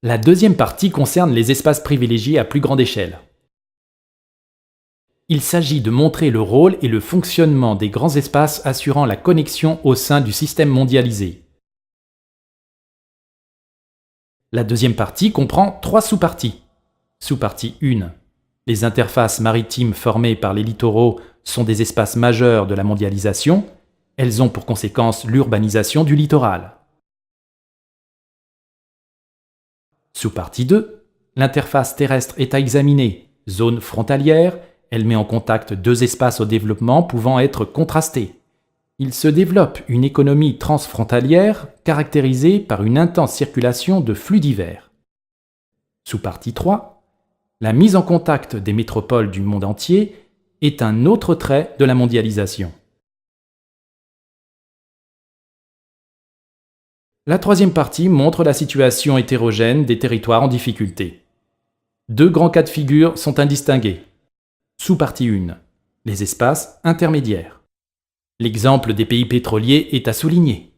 La deuxième partie concerne les espaces privilégiés à plus grande échelle. Il s'agit de montrer le rôle et le fonctionnement des grands espaces assurant la connexion au sein du système mondialisé. La deuxième partie comprend 3 sous-parties. Sous-partie 1. Les interfaces maritimes formées par les littoraux sont des espaces majeurs de la mondialisation. Elles ont pour conséquence l'urbanisation du littoral. Sous-partie 2. L'interface terrestre est à examiner. Zone frontalière, elle met en contact 2 espaces au développement pouvant être contrastés. Il se développe une économie transfrontalière caractérisée par une intense circulation de flux divers. Sous-partie 3. La mise en contact des métropoles du monde entier est un autre trait de la mondialisation. La troisième partie montre la situation hétérogène des territoires en difficulté. 2 grands cas de figure sont indistingués. Sous-partie 1. Les espaces intermédiaires. L'exemple des pays pétroliers est à souligner.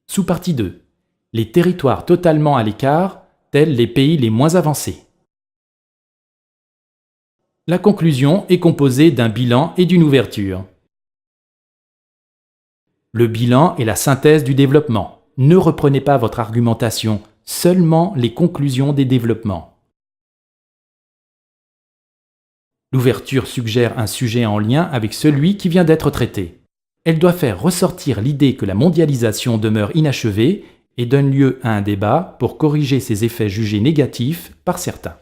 Sous-partie 2. Les territoires totalement à l'écart, tels les pays les moins avancés. La conclusion est composée d'un bilan et d'une ouverture. Le bilan est la synthèse du développement. Ne reprenez pas votre argumentation, seulement les conclusions des développements. L'ouverture suggère un sujet en lien avec celui qui vient d'être traité. Elle doit faire ressortir l'idée que la mondialisation demeure inachevée et donne lieu à un débat pour corriger ses effets jugés négatifs par certains.